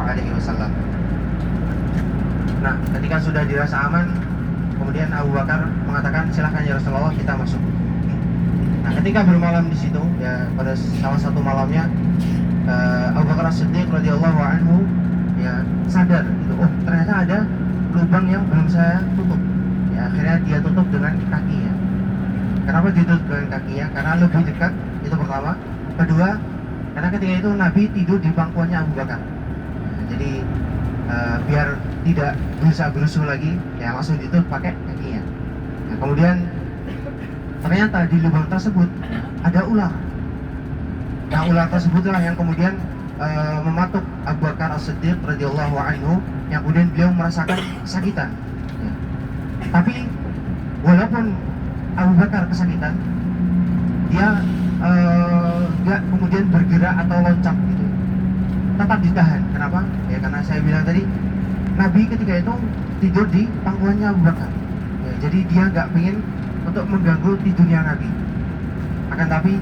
Alaihi Wasallam. Nah, ketika sudah dirasa aman, kemudian Abu Bakar mengatakan, silahkan ya Rasulullah, kita masuk. Nah, ketika bermalam di situ, ya pada salah satu malamnya, Abu Bakar As-Siddiq radhiyallahu anhu ya sadar, gitu, oh ternyata ada lubang yang belum saya tutup. Ya, akhirnya dia tutup dengan kakinya. Kenapa ditutup dengan kakinya? Karena lebih dekat, itu pertama. Kedua, karena ketika itu Nabi tidur di pangkuannya Abu Bakar. Nah, jadi biar tidak berusuh lagi, ya langsung ditutup pakai kakinya. Nah, kemudian ternyata di lubang tersebut ada ular. Nah, ular tersebutlah yang kemudian mematuk Abu Bakar As-Siddiq radhiyallahu anhu, yang kemudian beliau merasakan kesakitan. Ya. Tapi walaupun Abu Bakar kesakitan, dia nggak kemudian bergerak atau loncat gitu, tetap ditahan. Kenapa? Ya karena saya bilang tadi, Nabi ketika itu tidur di pangkuannya Abu Bakar. Ya, jadi dia nggak ingin untuk mengganggu tidurnya Nabi. Akan tapi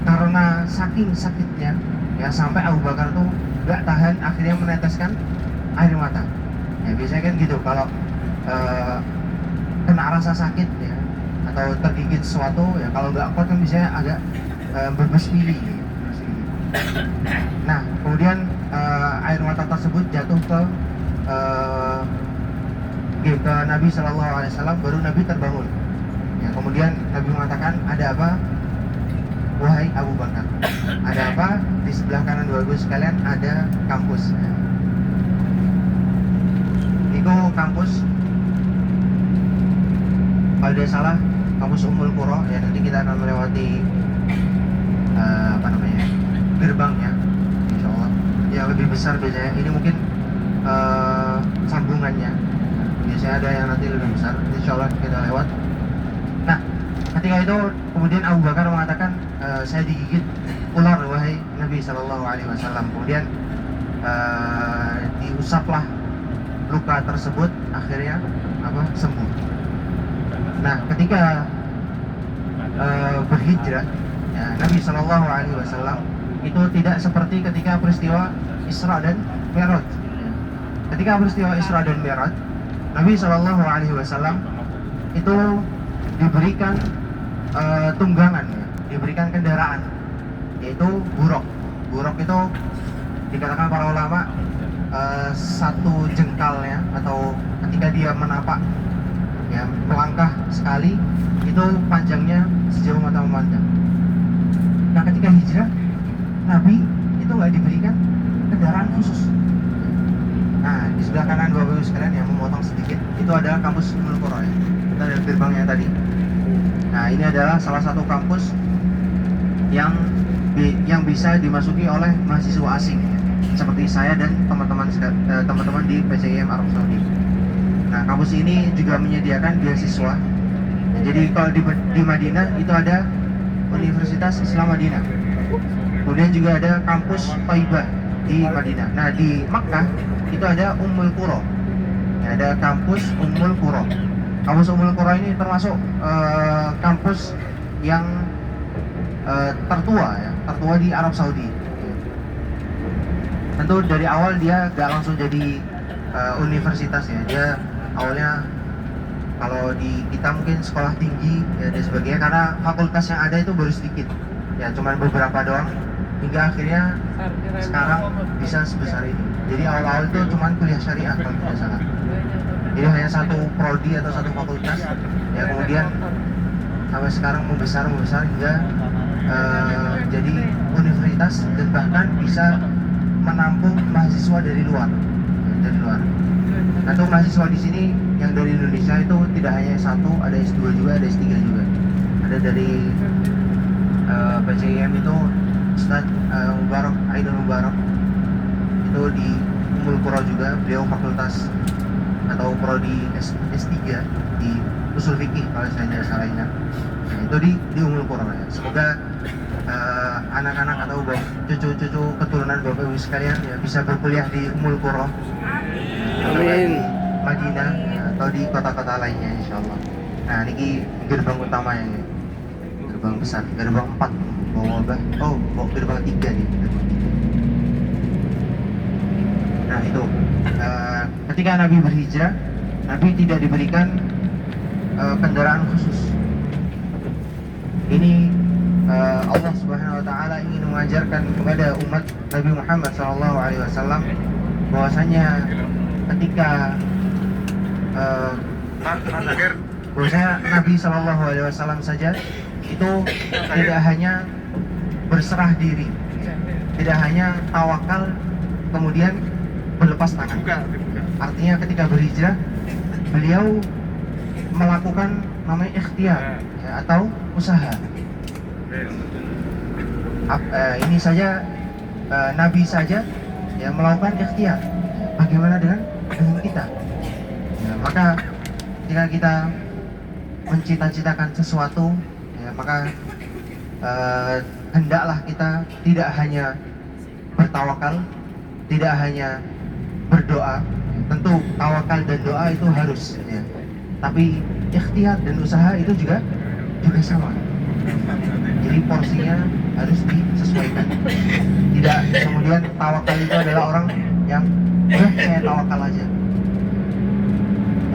karena saking sakitnya, ya sampai Abu Bakar tuh nggak tahan, akhirnya meneteskan air mata. Ya biasanya kan gitu, kalau kena rasa sakit ya atau tergigit sesuatu, ya kalau nggak kuat kan biasanya agak berbesmili. Nah, kemudian air mata tersebut jatuh ke Nabi Shallallahu Alaihi Wasallam, baru Nabi terbangun. Ya, kemudian Nabi mengatakan, ada apa, wahai Abu Bakar? Ada apa? Di sebelah kanan Bapak sekalian ada kampus. Ya. Itu kampus, kalau tidak salah kampus Ummul Qura. Ya nanti kita akan melewati gerbangnya, insya Allah. Yang lebih besar biasanya, ini mungkin sambungannya. Biasanya ada yang nanti lebih besar. Insya Allah kita lewat. Nah, ketika itu kemudian Abu Bakar mengatakan, saya digigit ular wahai Nabi Shallallahu Alaihi Wasallam. Kemudian diusaplah luka tersebut, akhirnya sembuh. Nah, ketika berhijrah, ya, Nabi Shallallahu Alaihi Wasallam itu tidak seperti ketika peristiwa Isra dan Mi'raj. Ketika peristiwa Isra dan Mi'raj, Nabi Shallallahu Alaihi Wasallam itu diberikan tunggangan, ya, diberikan kendaraan, yaitu buruk. Buruk itu dikatakan para ulama satu jengkalnya, atau ketika dia menapak, ya, melangkah sekali, itu panjangnya sejauh mata memandang. Nah, ketika hijrah, Nabi itu nggak diberikan kendaraan khusus. Nah, di sebelah kanan Bapak Ibu sekalian yang memotong sedikit, itu adalah kampus Ummul Qura, ya. Kita lihat gerbangnya tadi. Nah, ini adalah salah satu kampus yang bisa dimasuki oleh mahasiswa asing, ya. Seperti saya dan teman-teman di PCIM Arab Saudi. Nah, kampus ini juga menyediakan beasiswa. Jadi kalau di Madinah itu ada Universitas Islam Madinah. Kemudian juga ada kampus Thaibah di Madinah. Nah, di Makkah itu ada Ummul Qura. Ya, ada kampus Ummul Qura. Kampus Ummul Qura ini termasuk kampus yang tertua, ya, tertua di Arab Saudi. Tentu dari awal dia gak langsung jadi universitas, ya. Dia awalnya, kalau di kita mungkin sekolah tinggi, ya, dan sebagainya, karena fakultas yang ada itu baru sedikit, ya, cuman beberapa doang, hingga akhirnya sekarang bisa sebesar ini. Jadi awal-awal itu cuman kuliah syariah kalau tidak salah. Jadi hanya satu prodi atau satu fakultas, ya, kemudian sampai sekarang membesar hingga jadi universitas, dan bahkan bisa menampung mahasiswa dari luar. Nah, untuk mahasiswa di sini yang dari Indonesia itu tidak hanya S1, ada S2 juga, ada S3 juga. Ada dari PCIM itu Ustaz Mubarak, Aidul Mubarak, itu di Ummul Qura juga. Beliau fakultas atau prodi S3 di Usul Fikih kalau saya tidak salah ingat. Nah, itu di Ummul Qura, ya. Semoga anak-anak atau cucu-cucu keturunan Bapak Ibu sekalian, ya, bisa berkuliah di Ummul Qura, Amin. Madinah, ya, atau di kota-kota lainnya, insyaallah. Nah, ini gerbang utamanya, ya. Gerbang besar, gerbang 4 gerbang 3 nih, gerbang 3. Nah, itu ketika Nabi berhijrah, Nabi tidak diberikan kendaraan khusus. Ini Allah Subhanahu Wa Taala ingin mengajarkan kepada umat Nabi Muhammad SAW bahwasanya ketika bahwasanya Nabi SAW saja itu tidak hanya berserah diri, tidak hanya tawakal kemudian berlepas tangan. Artinya ketika berhijrah beliau melakukan namanya ikhtiar ya, atau usaha. Ini saja Nabi saja ya melakukan ikhtiar. Bagaimana dengan kita? Ya, maka ketika kita mencita-citakan sesuatu, ya, maka hendaklah kita tidak hanya bertawakal, tidak hanya berdoa. Tentu tawakal dan doa itu harus, ya. Tapi ikhtiar dan usaha itu juga sama. Jadi porsinya harus disesuaikan. Tidak kemudian tawakal itu adalah orang yang saya tawakal aja.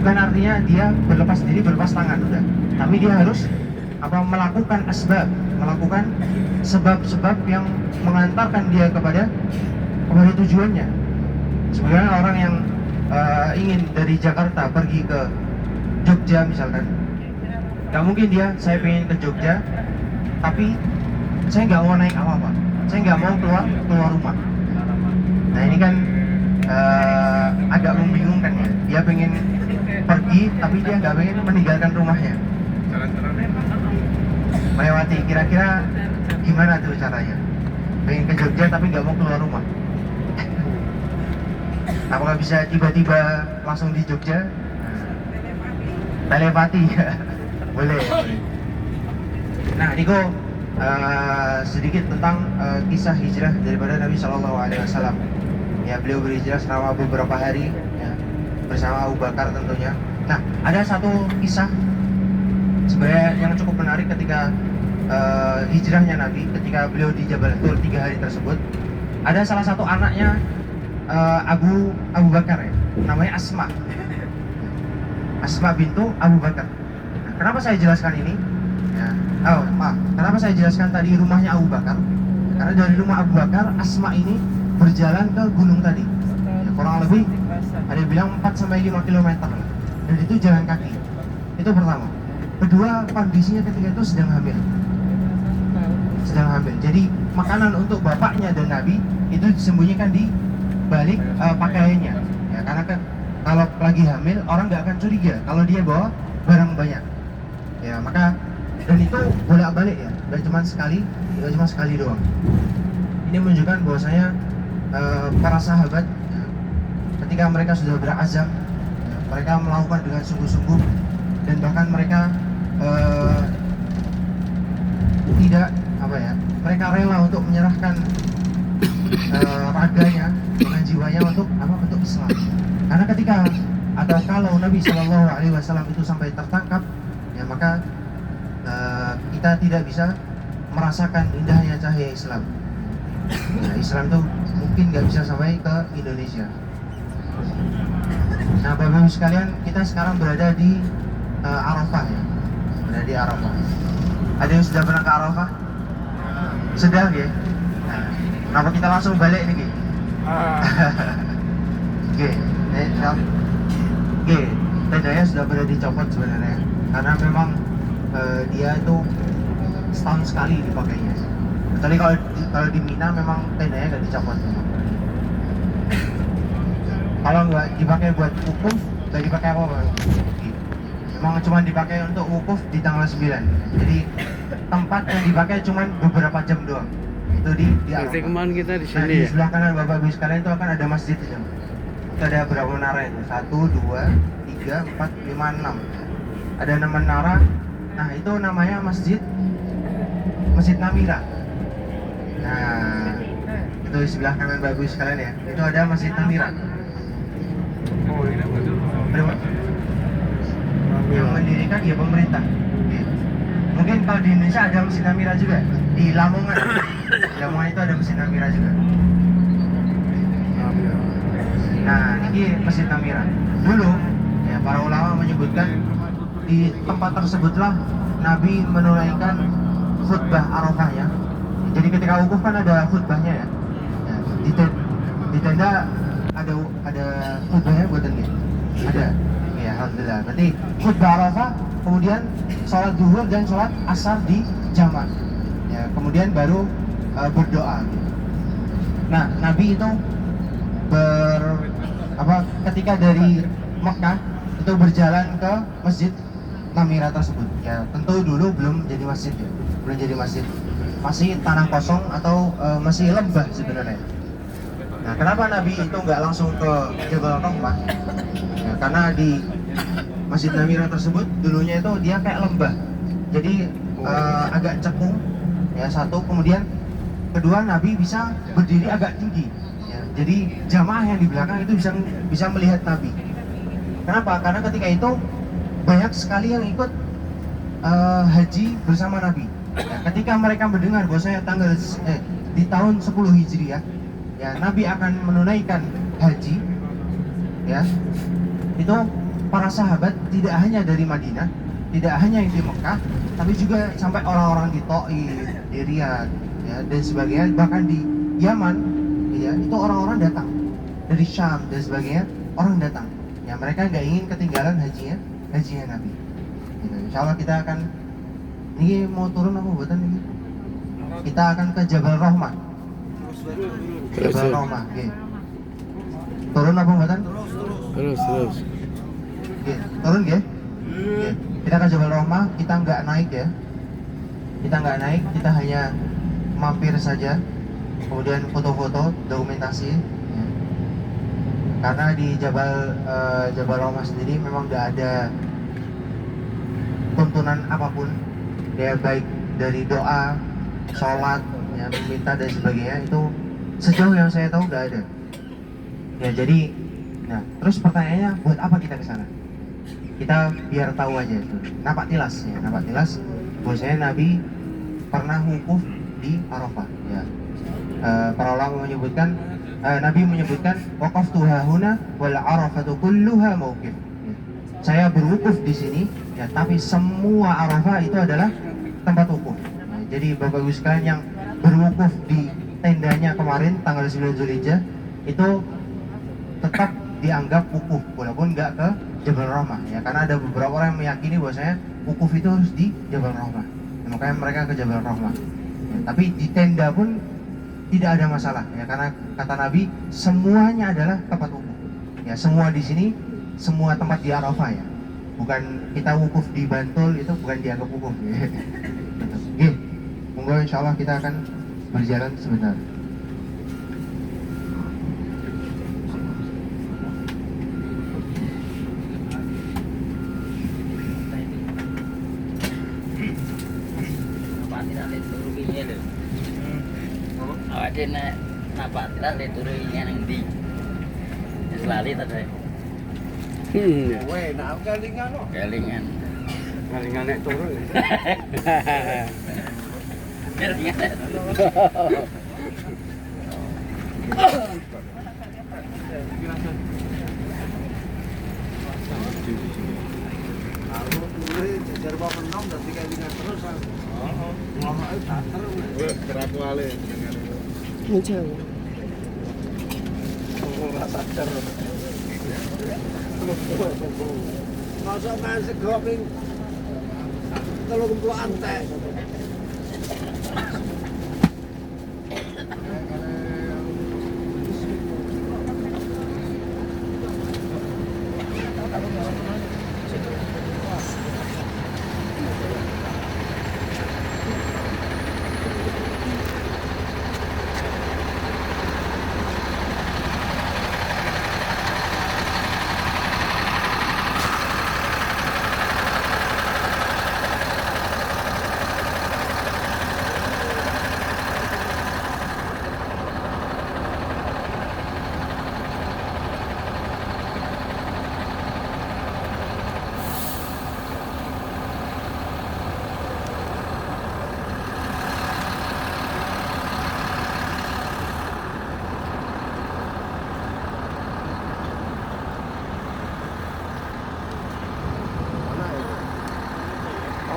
Bukan artinya dia berlepas diri, berlepas tangan, udah. Tapi dia harus melakukan asbab, melakukan sebab-sebab yang mengantarkan dia kepada tujuannya. Sebenarnya orang yang ingin dari Jakarta pergi ke Jogja misalkan, nggak mungkin dia, saya pengen ke Jogja, tapi saya nggak mau naik apa-apa, saya nggak mau keluar rumah. Nah ini kan agak membingungkan ya. Dia pengen pergi, tapi dia nggak pengen meninggalkan rumahnya. Melewati, kira-kira gimana tuh caranya? Pengen ke Jogja tapi nggak mau keluar rumah. Apakah bisa tiba-tiba langsung di Jogja? Telepati ya, boleh. Nah, Niko sedikit tentang kisah hijrah daripada Nabi Shallallahu Alaihi Wasallam. Ya, beliau berhijrah selama beberapa hari ya, bersama Abu Bakar tentunya. Nah, ada satu kisah sebenarnya yang cukup menarik ketika hijrahnya Nabi, ketika beliau di Jabal Tur 3 hari tersebut. Ada salah satu anaknya Abu Bakar ya, namanya Asma bintu Abu Bakar. Nah, kenapa saya jelaskan ini? Ya, kenapa saya jelaskan tadi rumahnya Abu Bakar? Karena dari rumah Abu Bakar, Asma ini berjalan ke gunung tadi. Ya, kurang lebih ada yang bilang 4-5 km. Dan itu jalan kaki. Itu pertama. Kedua, kondisinya ketika itu sedang hamil. Jadi makanan untuk bapaknya dan Nabi itu disembunyikan di balik pakaiannya. Ya, karena kalau lagi hamil orang nggak akan curiga kalau dia bawa barang banyak. Ya, maka dan itu bolak-balik ya, dan cuma sekali doang. Ini menunjukkan bahwasanya para sahabat ya, ketika mereka sudah berazam, ya, mereka melakukan dengan sungguh-sungguh, dan bahkan mereka mereka rela untuk menyerahkan raganya dengan jiwanya untuk Islam. Karena ketika atau kalau Nabi Shallallahu Alaihi Wasallam itu sampai tertangkap, ya maka kita tidak bisa merasakan indahnya cahaya Islam. Nah, Islam itu mungkin nggak bisa sampai ke Indonesia. Nah, Bapak-Ibu sekalian, kita sekarang berada di Arafah ya, berada di Arafah. Ada yang sudah pernah ke Arafah? Sudah ya. Nah, kenapa kita langsung balik nih? Oke, tendanya sudah pada dicopot sebenarnya, karena memang dia itu setahun sekali dipakainya. Kecuali kalau di Mina memang tendanya nggak dicopot. Kalau nggak dipakai buat wukuf, nggak dipakai apa-apa. Memang cuma dipakai untuk wukuf di tanggal 9. Jadi tempat yang dipakai cuma beberapa jam doang. Itu di Arafah. Kemarin kita di sini. Nah, di sebelah kanan Bapak-Ibu sekalian itu akan ada masjid itu. Itu ada berapa menara itu? 1, 2, 3, 4, 5, 6. Ada 6 menara. Nah, itu namanya Masjid Namira. Nah, itu di sebelah kanan Bapak-Ibu sekalian ya. Itu ada Masjid Namira. Yang mendirikan ya pemerintah. Mungkin kalau di Indonesia ada Masjid Namira juga. Di Lamongan. Di Lamongan itu ada Masjid Namira juga. ini Masjid Namira. Dulu ya para ulama menyebutkan di tempat tersebutlah Nabi menunaikan khutbah Arafah ya. Jadi ketika wukuf kan ada khutbahnya ya. Ya, di tenda ada khutbahnya buatan dia. Ada. Ya alhamdulillah. Berarti khutbah Arafah, kemudian sholat zuhur dan sholat asar di jamak. Ya, kemudian baru berdoa. Nah, Nabi itu ketika dari Mekah itu berjalan ke Masjid Namira tersebut. Ya, tentu dulu belum jadi masjid ya. Belum jadi masjid. Masih tanah kosong atau masih lembah sebenarnya. Nah, kenapa Nabi itu nggak langsung ke Jabal Rahmah? Ya, karena di Masjid Namira tersebut dulunya itu dia kayak lembah. Jadi agak cekung. Ya, satu, kemudian kedua Nabi bisa berdiri agak tinggi. Ya, jadi jamaah yang di belakang itu bisa melihat Nabi. Kenapa? Karena ketika itu banyak sekali yang ikut haji bersama Nabi. Ya, ketika mereka mendengar bahwasanya di tahun 10 Hijriah ya Nabi akan menunaikan haji, ya itu para sahabat tidak hanya dari Madinah, tidak hanya yang di Mekah, tapi juga sampai orang-orang di Thaif, di Riyadh, ya, dan sebagainya, bahkan di Yaman, ya itu orang-orang datang dari Syam dan sebagainya, orang datang. Ya mereka nggak ingin ketinggalan hajinya Nabi. Gitu. Insya Allah kita akan ini mau turun apa buatan ini? Kita akan ke Jabal Rahmah. Jabal Rahmah, oke. Turun apa buatan? Terus. Oke, turun ya. Oke. Kita ke Jabal Rahmah, kita nggak naik ya. Kita nggak naik, kita hanya mampir saja. Kemudian foto-foto, dokumentasi. Ya. Karena di Jabal Rahmah sendiri memang nggak ada tuntunan apapun. Ya baik dari doa, sholat, ya, meminta dan sebagainya itu sejauh yang saya tahu nggak ada. Ya jadi, nah terus pertanyaannya buat apa kita ke sana? Kita biar tahu aja itu. Nampak tilas ya, nampak tilas bahwasanya Nabi pernah wukuf di Arafah. Ya. Para ulama menyebutkan, Nabi menyebutkan waqaftu hahuna wal arafatu kulluha mauqif. Ya. Saya berwukuf di sini, ya tapi semua Arafah itu adalah tempat wukuf. Nah, jadi Bapak Ibu sekalian yang berwukuf di tendanya kemarin tanggal 9 Zulhijjah itu tetap dianggap wukuf walaupun nggak ke Jabal Rahmah ya, karena ada beberapa orang yang meyakini bahwasanya wukuf itu harus di Jabal Rahmah. Ya, makanya mereka ke Jabal Rahmah. Ya, tapi di tenda pun tidak ada masalah ya, karena kata Nabi semuanya adalah tempat wukuf. Ya, semua di sini, semua tempat di Arafah ya. Bukan kita wukuf di Bantul itu bukan dianggap wukuf. Ya. Oke, monggo insyaallah kita akan berjalan sebentar. Awak dene napa tidak turunya nang ndi? Wis lali ta Dek? Weh, nak kelingan kok. Kelingan. Kelingan nek turun. Kelingan. Aku turun jejer apa penom dadi kelingan terus. Heeh. Ngonoke bater wis kerat wale dengan. Jauh. Ora sadar. Masa main sego ping 30 antek.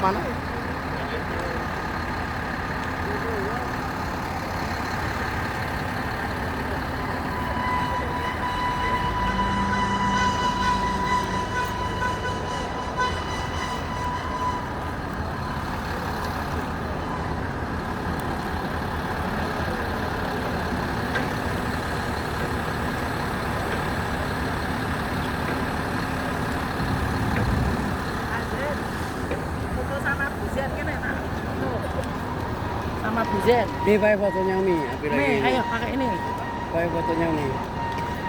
kemana? Foto sama Buzen kan enak. Sama Buzen. Ini pakai fotonya Mi, ambil lagi. Nih, ayo pakai ini. Pakai fotonya Mi.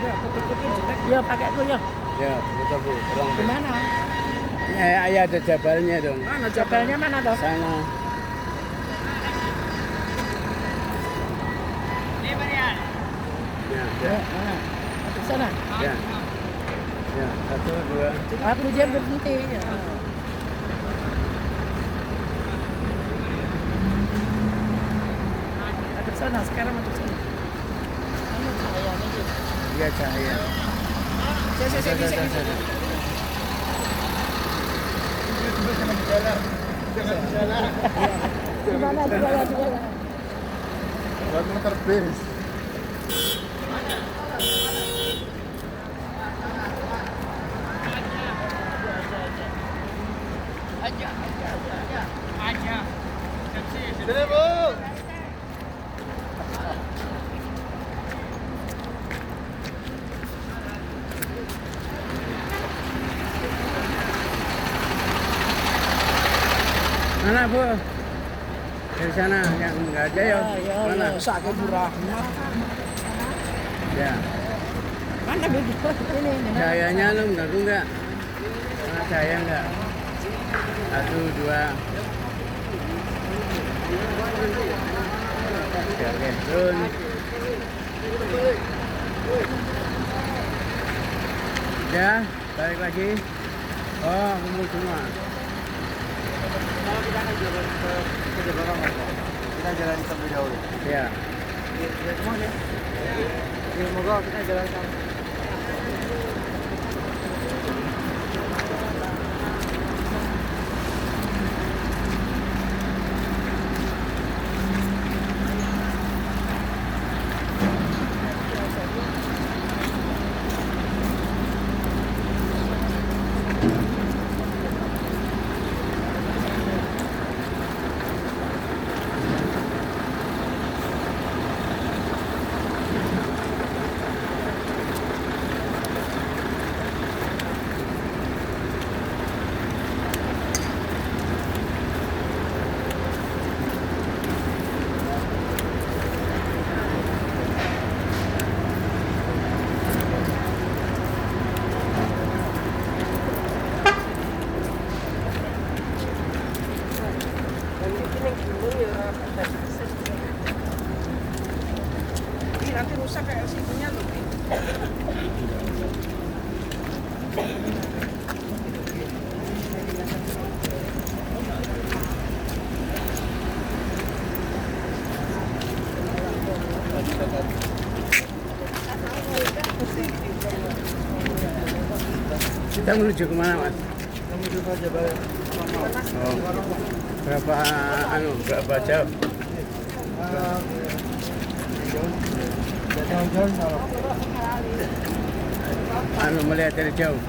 Ya, foto-foto jelek. Ya, pakai itu ya. Ya, foto Bu. Tolong. Bu. Gimana? Ya, ada jabalnya dong. Mana jabalnya mana toh? Sana. Ya, Ya, ya, mana? Di sana. ya. Ya, 1, 2. Aku dia berhenti. Ya. Ada sana, sekarang ada sana. Anu cahayanya gitu. Iya, cahaya. Sana. Gimana jualan? Buat motor bis. Sini, Bu. Mana, Bu? Dari sana yang enggak ada ya. Mana? Sakit murah. Ya. Mana begitu? Ini. Cahayanya lu mengganggu enggak? Mana cahaya enggak? 1, 2. Oke, turun. Ya, balik lagi. Oh, kumpul semua. Kita akan jalan ke belakang, Mas. Kita jalan terlebih dahulu. Ya. Ya, semua ya. Semoga kita jalan sama. Nanti rusak kayak sikunya loh. Kita menuju kemana, Mas? Menuju ke Jabal Oh. Berapa jam? jauh-jauh salah. Melihat dari jauh.